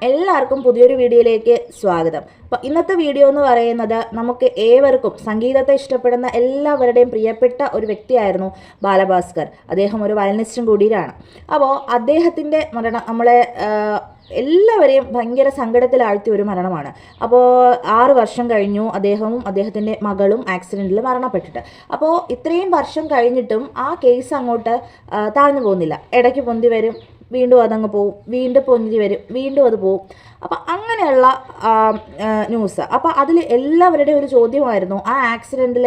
എല്ലാവർക്കും പുതിയൊരു വീഡിയോയിലേക്ക് സ്വാഗതം. അപ്പോൾ ഇന്നത്തെ വീഡിയോ എന്ന് പറയുന്നത് നമുക്ക് ഏവർക്കും സംഗീതത്തെ ഇഷ്ടപ്പെടുന്ന എല്ലാവരുടെയും പ്രിയപ്പെട്ട ഒരു വ്യക്തിയായിരുന്നു ബാലഭാസ്കർ. അദ്ദേഹം ഒരു വയലിനിസ്റ്റും കൂടിയാണ്. അപ്പോൾ അദ്ദേഹത്തിൻ്റെ മരണം നമ്മളെ എല്ലാവരെയും ഭയങ്കര സങ്കടത്തിലാഴ്ത്തിയ ഒരു മരണമാണ്. അപ്പോൾ 6 വർഷം കഴിഞ്ഞു അദ്ദേഹവും അദ്ദേഹത്തിൻ്റെ മകളും ആക്സിഡൻറ്റിൽ മരണപ്പെട്ടിട്ട്. അപ്പോൾ ഇത്രയും വർഷം കഴിഞ്ഞിട്ടും ആ കേസ് അങ്ങോട്ട് താഴ്ന്നു പോകുന്നില്ല. ഇടയ്ക്ക് പൊന്തി വരും, വീണ്ടും അതങ്ങ് പോവും, വീണ്ടും പൊന്തി വരും, വീണ്ടും അത് പോവും. അപ്പം അങ്ങനെയുള്ള ന്യൂസ്. അപ്പോൾ അതിൽ എല്ലാവരുടെയും ഒരു ചോദ്യമായിരുന്നു, ആ ആക്സിഡൻറ്റിൽ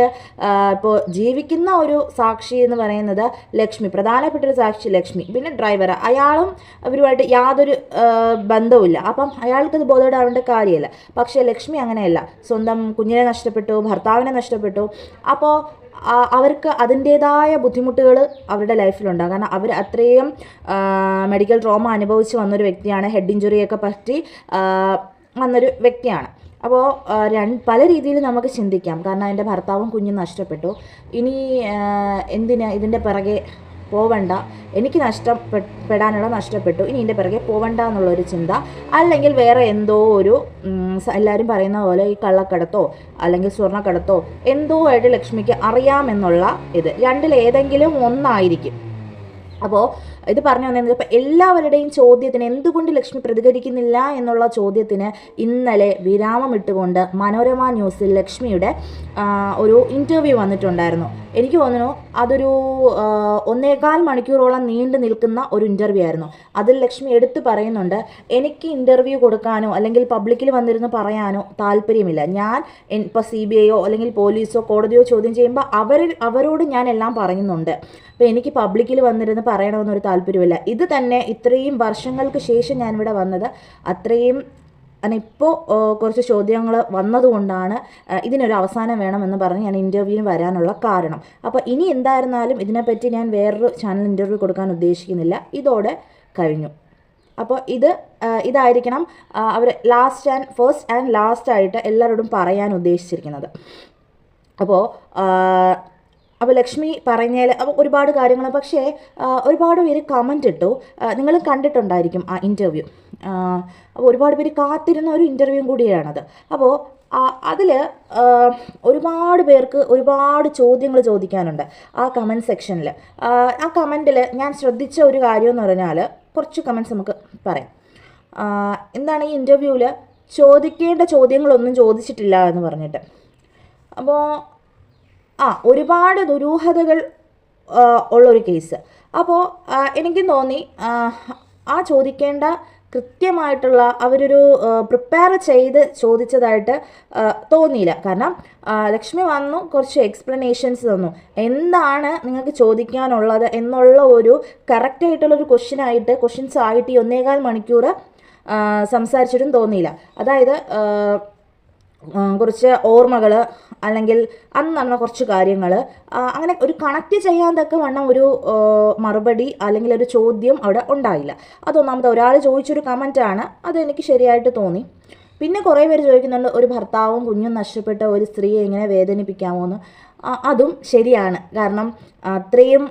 ഇപ്പോൾ ജീവിക്കുന്ന ഒരു സാക്ഷി എന്ന് പറയുന്നത് ലക്ഷ്മി, പ്രധാനപ്പെട്ടൊരു സാക്ഷി ലക്ഷ്മി, പിന്നെ ഡ്രൈവർ, അയാളും അവരുമായിട്ട് യാതൊരു ബന്ധവുമില്ല. അപ്പം അയാൾക്കത് ബോധേഡാവേണ്ട കാര്യമല്ല. പക്ഷേ ലക്ഷ്മി അങ്ങനെയല്ല. സ്വന്തം കുഞ്ഞിനെ നഷ്ടപ്പെട്ടു, ഭർത്താവിനെ നഷ്ടപ്പെട്ടു. അപ്പോൾ അവർക്ക് അതിൻ്റേതായ ബുദ്ധിമുട്ടുകൾ അവരുടെ ലൈഫിലുണ്ടാകും. കാരണം അവർ അത്രയും മെഡിക്കൽ ട്രോമ അനുഭവിച്ച് വന്നൊരു വ്യക്തിയാണ്. ഹെഡ് ഇഞ്ചുറിയൊക്കെ പറ്റി വന്നൊരു വ്യക്തിയാണ്. അപ്പോൾ പല രീതിയിൽ നമുക്ക് ചിന്തിക്കാം. കാരണം എൻ്റെ ഭർത്താവും കുഞ്ഞും നഷ്ടപ്പെട്ടു, ഇനി എന്തിനാ ഇതിൻ്റെ പിറകെ പോവണ്ട, എനിക്ക് നഷ്ടപ്പെടാനുള്ള നഷ്ടപ്പെട്ടു, ഇനി ഇതിൻ്റെ പിറകെ പോവണ്ട എന്നുള്ളൊരു ചിന്ത. അല്ലെങ്കിൽ വേറെ എന്തോ ഒരു എല്ലാവരും പറയുന്ന പോലെ ഈ കള്ളക്കടത്തോ അല്ലെങ്കിൽ സ്വർണ്ണക്കടത്തോ എന്തോ ആയിട്ട് ലക്ഷ്മിക്ക് അറിയാമെന്നുള്ള ഇത് രണ്ടിലേതെങ്കിലും ഒന്നായിരിക്കും. അപ്പോൾ ഇത് പറഞ്ഞു വന്നത് ഇപ്പം എല്ലാവരുടെയും ചോദ്യത്തിന് എന്തുകൊണ്ട് ലക്ഷ്മി പ്രതികരിക്കുന്നില്ല എന്നുള്ള ചോദ്യത്തിന് ഇന്നലെ വിരാമമിട്ടുകൊണ്ട് മനോരമ ന്യൂസിൽ ലക്ഷ്മിയുടെ ഒരു ഇൻ്റർവ്യൂ വന്നിട്ടുണ്ടായിരുന്നു. എനിക്ക് തോന്നുന്നു അതൊരു 1.25 മണിക്കൂറോളം നീണ്ടു നിൽക്കുന്ന ഒരു ഇൻ്റർവ്യൂ ആയിരുന്നു. അതിൽ ലക്ഷ്മി എടുത്തു പറയുന്നുണ്ട്, എനിക്ക് ഇൻ്റർവ്യൂ കൊടുക്കാനോ അല്ലെങ്കിൽ പബ്ലിക്കിൽ വന്നിരുന്ന് പറയാനോ താല്പര്യമില്ല. ഞാൻ ഇപ്പോൾ CBI അല്ലെങ്കിൽ പോലീസോ കോടതിയോ ചോദ്യം ചെയ്യുമ്പോൾ അവരോട് ഞാൻ എല്ലാം പറയുന്നുണ്ട്. അപ്പോൾ എനിക്ക് പബ്ലിക്കിൽ വന്നിരുന്ന് പറയണമെന്നൊരു താല്പര്യമില്ല. ഇത് തന്നെ ഇത്രയും വർഷങ്ങൾക്ക് ശേഷം ഞാനിവിടെ വന്നത് അത്രയും ഇപ്പോൾ കുറച്ച് ചോദ്യങ്ങൾ വന്നതുകൊണ്ടാണ് ഇതിനൊരു അവസാനം വേണമെന്ന് പറഞ്ഞ് ഞാൻ ഇൻ്റർവ്യൂവിന് വരാനുള്ള കാരണം. അപ്പോൾ ഇനി എന്തായിരുന്നാലും ഇതിനെപ്പറ്റി ഞാൻ വേറൊരു ചാനൽ ഇൻ്റർവ്യൂ കൊടുക്കാൻ ഉദ്ദേശിക്കുന്നില്ല. ഇതോടെ കഴിഞ്ഞു. അപ്പോൾ ഇതായിരിക്കണം അവർ ഫസ്റ്റ് ആൻഡ് ലാസ്റ്റ് ആയിട്ട് എല്ലാവരോടും പറയാൻ ഉദ്ദേശിച്ചിരിക്കുന്നത്. അപ്പോൾ ലക്ഷ്മി പറഞ്ഞാൽ അപ്പോൾ ഒരുപാട് കാര്യങ്ങൾ, പക്ഷേ ഒരുപാട് പേര് കമൻ്റ് ഇട്ടു. നിങ്ങൾ കണ്ടിട്ടുണ്ടായിരിക്കും ആ ഇൻ്റർവ്യൂ. അപ്പോൾ ഒരുപാട് പേര് കാത്തിരുന്ന ഒരു ഇൻ്റർവ്യൂ കൂടിയാണത്. അപ്പോൾ അതിൽ ഒരുപാട് പേർക്ക് ഒരുപാട് ചോദ്യങ്ങൾ ചോദിക്കാനുണ്ട് ആ കമൻറ്റ് സെക്ഷനിൽ. ആ കമൻറ്റിൽ ഞാൻ ശ്രദ്ധിച്ച ഒരു കാര്യം എന്ന് പറഞ്ഞാൽ, കുറച്ച് കമൻറ്റ്സ് നമുക്ക് പറയാം. എന്താണ് ഈ ഇൻ്റർവ്യൂവിൽ ചോദിക്കേണ്ട ചോദ്യങ്ങളൊന്നും ചോദിച്ചിട്ടില്ല എന്ന് പറഞ്ഞിട്ട്. അപ്പോൾ ഒരുപാട് ദുരൂഹതകൾ ഉള്ളൊരു കേസ്. അപ്പോൾ എനിക്ക് തോന്നി ആ ചോദിക്കേണ്ട കൃത്യമായിട്ടുള്ള അവരൊരു പ്രിപ്പയർ ചെയ്ത് ചോദിച്ചതായിട്ട് തോന്നിയില്ല. കാരണം ലക്ഷ്മി വന്നു, കുറച്ച് എക്സ്പ്ലനേഷൻസ് തന്നു, എന്താണ് നിങ്ങൾക്ക് ചോദിക്കാനുള്ളത് എന്നുള്ള ഒരു കറക്റ്റായിട്ടുള്ളൊരു ക്വസ്റ്റ്യൻസ് ആയിട്ട് ഈ 1.25 മണിക്കൂർ സംസാരിച്ചിട്ടും തോന്നിയില്ല. അതായത് കുറച്ച് ഓർമ്മകൾ അല്ലെങ്കിൽ അന്ന് നടന്ന കുറച്ച് കാര്യങ്ങൾ അങ്ങനെ ഒരു കണക്റ്റ് ചെയ്യാൻ തക്ക വണ്ണം ഒരു മറുപടി അല്ലെങ്കിൽ ഒരു ചോദ്യം അവിടെ ഉണ്ടായില്ല. അതൊന്നാമത് ഒരാൾ ചോദിച്ചൊരു കമൻറ്റാണ്, അതെനിക്ക് ശരിയായിട്ട് തോന്നി. പിന്നെ കുറേ പേര് ചോദിക്കുന്നുണ്ട്, ഒരു ഭർത്താവും കുഞ്ഞും നഷ്ടപ്പെട്ട ഒരു സ്ത്രീയെ എങ്ങനെ വേദനിപ്പിക്കാമോ എന്ന്. അതും ശരിയാണ്. കാരണം അത്രയും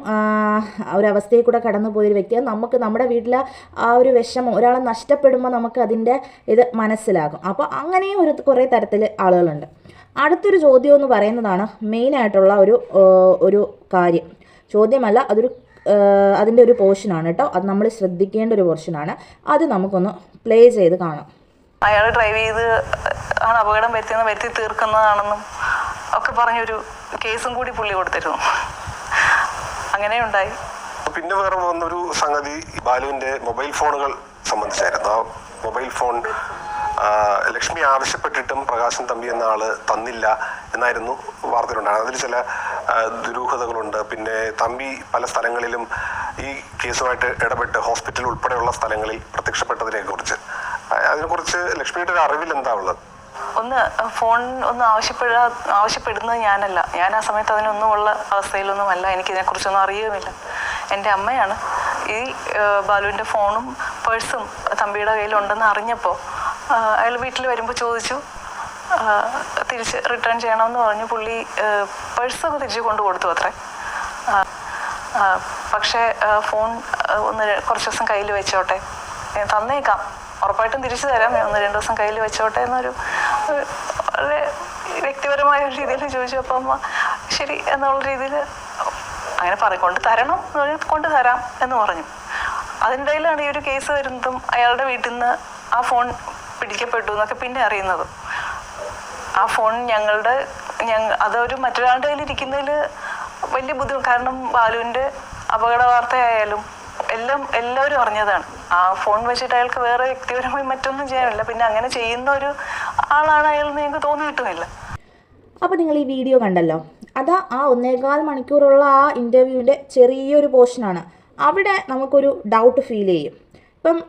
ഒരവസ്ഥയിൽ കൂടെ കടന്നു പോയൊരു വ്യക്തിയാണ്. നമുക്ക് നമ്മുടെ വീട്ടിൽ ആ ഒരു വിഷമം ഒരാളെ നഷ്ടപ്പെടുമ്പോൾ നമുക്ക് അതിൻ്റെ ഇത് മനസ്സിലാകും. അപ്പോൾ അങ്ങനെയും കുറേ തരത്തിൽ ആളുകളുണ്ട്. അടുത്തൊരു ചോദ്യം എന്ന് പറയുന്നതാണ് മെയിനായിട്ടുള്ള ഒരു കാര്യം. ചോദ്യമല്ല, അതിൻ്റെ ഒരു പോർഷനാണ് കേട്ടോ. അത് നമ്മൾ ശ്രദ്ധിക്കേണ്ട ഒരു പോർഷനാണ്. അത് നമുക്കൊന്ന് പ്ലേ ചെയ്ത് കാണാം. അയാൾ ഡ്രൈവ് ചെയ്ത് ആണ് അപകടം വരുത്തി തീർക്കുന്നതാണെന്നും ഒക്കെ പറഞ്ഞൊരു കേസും കൂടി പുള്ളി കൊടുത്തിരുന്നു. അങ്ങനെ ഉണ്ടായി. പിന്നെ വേറെ വന്നൊരു സംഗതി ബാലുവിന്റെ മൊബൈൽ ഫോണുകൾ സംബന്ധിച്ചായിരുന്നു. ആ മൊബൈൽ ഫോൺ ലക്ഷ്മി ആവശ്യപ്പെട്ടിട്ടും പ്രകാശൻ തമ്പി എന്ന ആള് തന്നില്ല എന്നായിരുന്നു വാർത്തയിലുണ്ടായത്. അതിൽ ചില ദുരൂഹതകളുണ്ട്. പിന്നെ തമ്പി പല സ്ഥലങ്ങളിലും ഈ കേസുമായിട്ട് ഇടപെട്ട് ഹോസ്പിറ്റൽ ഉൾപ്പെടെയുള്ള സ്ഥലങ്ങളിൽ പ്രത്യക്ഷപ്പെട്ടതിനെ കുറിച്ച് അതിനെക്കുറിച്ച് ലക്ഷ്മിയുടെ ഒരു അറിവിൽ എന്താ ഉള്ളത്? ഫോൺ ആവശ്യപ്പെടുന്നത് ഞാനല്ല. ഞാൻ ആ സമയത്ത് അതിനൊന്നും ഉള്ള അവസ്ഥയിലൊന്നുമല്ല. എനിക്കിതിനെക്കുറിച്ചൊന്നും അറിയുമില്ല. എൻ്റെ അമ്മയാണ് ഈ ബാലുവിൻ്റെ ഫോണും പേഴ്സും തമ്പിയുടെ കയ്യിലുണ്ടെന്ന് അറിഞ്ഞപ്പോൾ അയാൾ വീട്ടിൽ വരുമ്പോൾ ചോദിച്ചു, തിരിച്ച് റിട്ടേൺ ചെയ്യണമെന്ന് പറഞ്ഞു. പുള്ളി പേഴ്സൊക്കെ തിരിച്ച് കൊണ്ട് കൊടുത്തു അത്രേ. പക്ഷേ ഫോൺ കുറച്ച് ദിവസം കയ്യിൽ വെച്ചോട്ടെ, തന്നേക്കാം ഉറപ്പായിട്ടും തിരിച്ചു തരാം, 1-2 ദിവസം കയ്യിൽ വെച്ചോട്ടെ എന്നൊരു വളരെ വ്യക്തിപരമായ ഒരു രീതിയിൽ ചോദിച്ചു. അപ്പം അമ്മ ശരി എന്നുള്ള രീതിയിൽ അങ്ങനെ കൊണ്ട് തരാം എന്ന് പറഞ്ഞു. അതിൻ്റെ ഇടയിലാണ് ഈ ഒരു കേസ് വരുന്നതും അയാളുടെ വീട്ടിൽ നിന്ന് ആ ഫോൺ പിടിക്കപ്പെട്ടു എന്നൊക്കെ പിന്നെ അറിയുന്നതും. ആ ഫോൺ അതൊരു മറ്റൊരാളുടെ കയ്യിൽ ഇരിക്കുന്നതിൽ വലിയ ബുദ്ധിമുട്ട്. കാരണം ബാലുവിൻ്റെ അപകട വാർത്തയായാലും എല്ലാവരും അറിഞ്ഞതാണ്. ആ ഫോൺ വെച്ചിട്ട് അയാൾക്ക് വേറെ വ്യക്തിപരമായി മറ്റൊന്നും ചെയ്യാനില്ല. പിന്നെ അങ്ങനെ ചെയ്യുന്ന ഒരു ആളാണ് അയാളെന്ന് ഞങ്ങൾക്ക് തോന്നിയിട്ടുമില്ല. അപ്പോൾ നിങ്ങൾ ഈ വീഡിയോ കണ്ടല്ലോ, അത് ആ 1.25 മണിക്കൂറുള്ള ആ ഇൻ്റർവ്യൂവിൻ്റെ ചെറിയൊരു പോർഷനാണ്. അവിടെ നമുക്കൊരു ഡൗട്ട് ഫീൽ ചെയ്യും. ഇപ്പം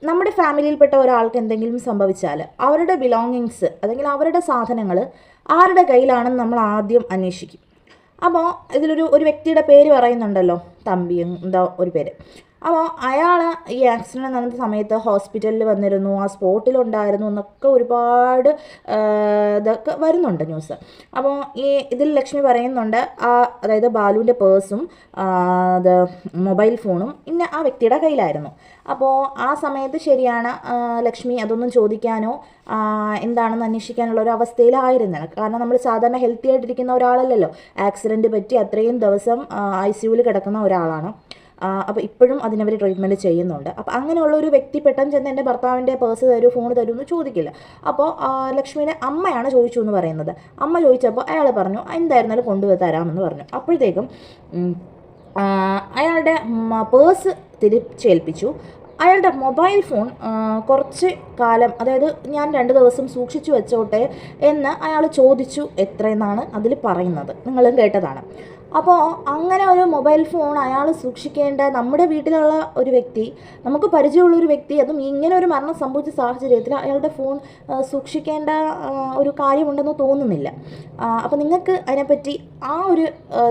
നമ്മുടെ ഫാമിലിയിൽപ്പെട്ട ഒരാൾക്ക് എന്തെങ്കിലും സംഭവിച്ചാൽ അവരുടെ ബിലോങ്ങിങ്സ് അല്ലെങ്കിൽ അവരുടെ സാധനങ്ങൾ ആരുടെ കയ്യിലാണെന്ന് നമ്മൾ ആദ്യം അന്വേഷിക്കും. അപ്പോൾ ഇതിലൊരു വ്യക്തിയുടെ പേര് പറയുന്നുണ്ടല്ലോ, തമ്പി എന്താ ഒരു പേര്. അപ്പോൾ അയാൾ ഈ ആക്സിഡൻറ്റ് നടന്ന സമയത്ത് ഹോസ്പിറ്റലിൽ വന്നിരുന്നു, ആ സ്പോട്ടിലുണ്ടായിരുന്നു എന്നൊക്കെ ഒരുപാട് ഇതൊക്കെ വരുന്നുണ്ട് ന്യൂസ്. അപ്പോൾ ഇതിൽ ലക്ഷ്മി പറയുന്നുണ്ട്, അതായത് ബാലുവിൻ്റെ പേഴ്സും അത് മൊബൈൽ ഫോണും ഇന്ന ആ വ്യക്തിയുടെ കയ്യിലായിരുന്നു. അപ്പോൾ ആ സമയത്ത് ശരിയാണ്, ലക്ഷ്മി അതൊന്നും ചോദിക്കാനോ എന്താണെന്ന് അന്വേഷിക്കാനുള്ള ഒരു അവസ്ഥയിലായിരുന്നില്ല. കാരണം നമ്മൾ സാധാരണ ഹെൽത്തി ആയിട്ടിരിക്കുന്ന ഒരാളല്ലല്ലോ, ആക്സിഡൻറ്റ് പറ്റി അത്രയും ദിവസം ICUവിൽ കിടക്കുന്ന ഒരാളാണ്. അപ്പോൾ ഇപ്പോഴും അതിനവർ ട്രീറ്റ്മെൻറ്റ് ചെയ്യുന്നുണ്ട്. അപ്പോൾ അങ്ങനെയുള്ള ഒരു വ്യക്തി പെട്ടെന്ന് ചെന്ന് എൻ്റെ ഭർത്താവിൻ്റെ പേഴ്സ് തരൂ, ഫോൺ തരൂ എന്ന് ചോദിക്കില്ല. അപ്പോൾ ലക്ഷ്മിയുടെ അമ്മയാണ് ചോദിച്ചു എന്ന് പറയുന്നത്. അമ്മ ചോദിച്ചപ്പോൾ അയാൾ പറഞ്ഞു എന്തായിരുന്നാലും കൊണ്ടുതരാമെന്ന് പറഞ്ഞു. അപ്പോഴത്തേക്കും അയാളുടെ പേഴ്സ് തിരിച്ചേൽപ്പിച്ചു. അയാളുടെ മൊബൈൽ ഫോൺ കുറച്ച് കാലം, അതായത് ഞാൻ 2 ദിവസം സൂക്ഷിച്ചു വെച്ചോട്ടെ എന്ന് അയാൾ ചോദിച്ചു എത്രയെന്നാണ് അതിൽ പറയുന്നത്. നിങ്ങളും കേട്ടതാണ്. അപ്പോൾ അങ്ങനെ ഒരു മൊബൈൽ ഫോൺ അയാൾ സൂക്ഷിക്കേണ്ട, നമ്മുടെ വീട്ടിലുള്ള ഒരു വ്യക്തി, നമുക്ക് പരിചയമുള്ളൊരു വ്യക്തി, അതും ഇങ്ങനെ ഒരു മരണം സംഭവിച്ച സാഹചര്യത്തിൽ അയാളുടെ ഫോൺ സൂക്ഷിക്കേണ്ട ഒരു കാര്യമുണ്ടെന്ന് തോന്നുന്നില്ല. അപ്പോൾ നിങ്ങൾക്ക് അതിനെപ്പറ്റി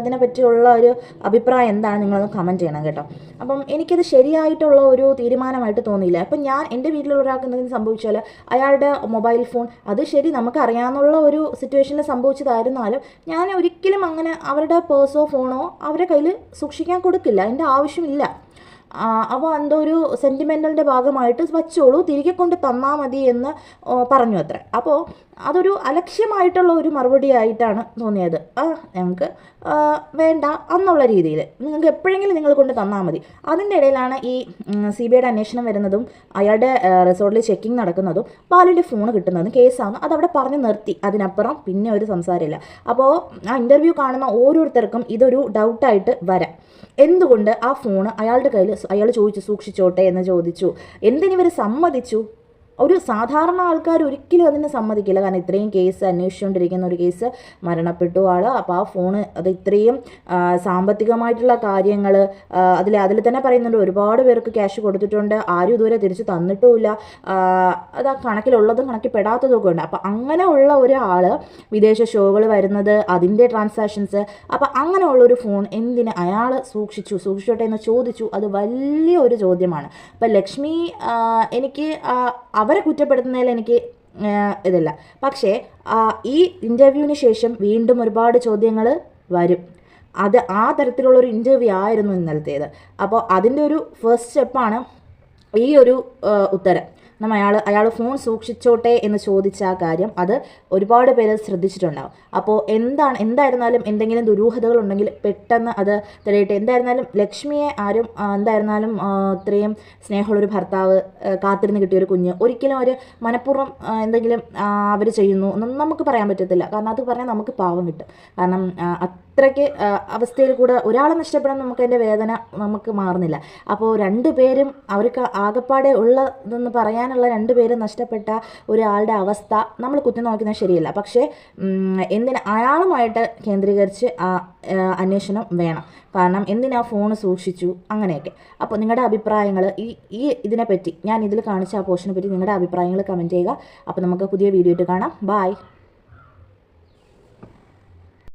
ഇതിനെപ്പറ്റിയുള്ള ഒരു അഭിപ്രായം എന്താണ്, നിങ്ങളൊന്ന് കമൻറ്റ് ചെയ്യണം കേട്ടോ. അപ്പം എനിക്കത് ശരിയായിട്ടുള്ള ഒരു തീരുമാനമായിട്ട് തോന്നിയില്ല. അപ്പം ഞാൻ എൻ്റെ വീട്ടിലുള്ള ഒരാൾക്ക് എന്തെങ്കിലും സംഭവിച്ചാൽ അയാളുടെ മൊബൈൽ ഫോൺ, അത് ശരി നമുക്കറിയാവുന്ന ഒരു സിറ്റുവേഷനിൽ സംഭവിച്ചതായിരുന്നാലും ഞാൻ ഒരിക്കലും അങ്ങനെ അവരുടെ പേഴ്സോ ഫോണോ അവരുടെ കയ്യിൽ സൂക്ഷിക്കാൻ കൊടുക്കില്ല, അതിൻ്റെ ആവശ്യമില്ല. അപ്പോൾ എന്തോ ഒരു സെൻറ്റിമെൻ്റലിൻ്റെ ഭാഗമായിട്ട് വച്ചോളൂ, തിരികെ കൊണ്ട് തന്നാൽ മതി എന്ന് പറഞ്ഞു അത്ര. അപ്പോൾ അതൊരു അലക്ഷ്യമായിട്ടുള്ള ഒരു മറുപടി ആയിട്ടാണ് തോന്നിയത്. ഞങ്ങൾക്ക് വേണ്ട എന്നുള്ള രീതിയിൽ, നിങ്ങൾക്ക് എപ്പോഴെങ്കിലും നിങ്ങൾ കൊണ്ട് തന്നാൽ മതി. അതിൻ്റെ ഇടയിലാണ് ഈ CBIയുടെ അന്വേഷണം വരുന്നതും അയാളുടെ റിസോർട്ടിൽ ചെക്കിങ് നടക്കുന്നതും ബാലുവിൻ്റെ ഫോൺ കിട്ടുന്നതും കേസാണ്. അതവിടെ പറഞ്ഞു നിർത്തി. അതിനപ്പുറം പിന്നെ ഒരു സംസാരമില്ല. അപ്പോൾ ആ ഇൻ്റർവ്യൂ കാണുന്ന ഓരോരുത്തർക്കും ഇതൊരു ഡൗട്ടായിട്ട് വരാം. എന്തുകൊണ്ട് ആ ഫോൺ അയാളുടെ കയ്യിൽ അയാൾ ചോദിച്ചു സൂക്ഷിച്ചോട്ടെ എന്ന് ചോദിച്ചു, എന്തിനിവർ സമ്മതിച്ചു? ഒരു സാധാരണ ആൾക്കാർ ഒരിക്കലും അതിനെ സമ്മതിക്കില്ല. കാരണം ഇത്രയും കേസ് അന്വേഷിച്ചുകൊണ്ടിരിക്കുന്ന ഒരു കേസ്, മരണപ്പെട്ടു ആൾ. അപ്പോൾ ആ ഫോണ് അത് ഇത്രയും സാമ്പത്തികമായിട്ടുള്ള കാര്യങ്ങൾ അതിൽ തന്നെ പറയുന്നുണ്ട്, ഒരുപാട് പേർക്ക് ക്യാഷ് കൊടുത്തിട്ടുണ്ട്, ആരും ഇതുവരെ തിരിച്ച് തന്നിട്ടുമില്ല. അത് ആ കണക്കിലുള്ളതും കണക്കിൽപ്പെടാത്തതും ഒക്കെ ഉണ്ട്. അപ്പോൾ അങ്ങനെ ഉള്ള ഒരാൾ വിദേശ ഷോകൾ വരുന്നത്, അതിൻ്റെ ട്രാൻസാക്ഷൻസ്, അപ്പോൾ അങ്ങനെയുള്ളൊരു ഫോൺ എന്തിന് അയാൾ സൂക്ഷിച്ചോട്ടെ എന്ന് ചോദിച്ചു. അത് വലിയ ഒരു ചോദ്യമാണ്. അപ്പം ലക്ഷ്മി എനിക്ക് അവരെ കുറ്റപ്പെടുത്തുന്നതിൽ എനിക്ക് ഇതില്ല. പക്ഷേ ഈ ഇൻ്റർവ്യൂവിന് ശേഷം വീണ്ടും ഒരുപാട് ചോദ്യങ്ങൾ വരും. അത് ആ തരത്തിലുള്ളൊരു ഇൻ്റർവ്യൂ ആയിരുന്നു ഇന്നലത്തേത്. അപ്പോൾ അതിൻ്റെ ഒരു ഫസ്റ്റ് സ്റ്റെപ്പാണ് ഈ ഒരു ഉത്തരം. അയാൾ ഫോൺ സൂക്ഷിച്ചോട്ടെ എന്ന് ചോദിച്ച ആ കാര്യം, അത് ഒരുപാട് പേര് ശ്രദ്ധിച്ചിട്ടുണ്ടാവും. അപ്പോൾ എന്തായിരുന്നാലും എന്തെങ്കിലും ദുരൂഹതകളുണ്ടെങ്കിൽ പെട്ടെന്ന് അത് തെളിയട്ടെ. എന്തായിരുന്നാലും ലക്ഷ്മിയെ ആരും എന്തായിരുന്നാലും ഇത്രയും സ്നേഹമുള്ളൊരു ഭർത്താവ്, കാത്തിരുന്ന് കിട്ടിയൊരു കുഞ്ഞ്, ഒരിക്കലും ഒരു മനഃപൂർവ്വം എന്തെങ്കിലും അവർ ചെയ്യുന്നു എന്നൊന്നും നമുക്ക് പറയാൻ പറ്റത്തില്ല. കാരണം അത് പറഞ്ഞാൽ നമുക്ക് പാവം കിട്ടും. കാരണം അത്രയ്ക്ക് അവസ്ഥയിൽ കൂടെ ഒരാളെ നഷ്ടപ്പെടാൻ നമുക്ക് അതിൻ്റെ വേദന നമുക്ക് മാറുന്നില്ല. അപ്പോൾ 2 പേരും അവർക്ക് ആകപ്പാടെ ഉള്ളതെന്ന് പറയാനുള്ള 2 പേരും നഷ്ടപ്പെട്ട ഒരാളുടെ അവസ്ഥ നമ്മൾ കുത്തിനോക്കുന്നത് ശരിയല്ല. പക്ഷേ അയാളുമായിട്ട് കേന്ദ്രീകരിച്ച് അന്വേഷണം വേണം. കാരണം എന്തിനാ ഫോൺ സൂക്ഷിച്ചു അങ്ങനെയൊക്കെ. അപ്പോൾ നിങ്ങളുടെ അഭിപ്രായങ്ങൾ ഈ ഇതിനെപ്പറ്റി, ഞാൻ ഇതിൽ കാണിച്ച ആ പോർഷനെ പറ്റി നിങ്ങളുടെ അഭിപ്രായങ്ങൾ കമൻറ്റ് ചെയ്യുക. അപ്പോൾ നമുക്ക് പുതിയ വീഡിയോ ആയിട്ട് കാണാം. ബായ്.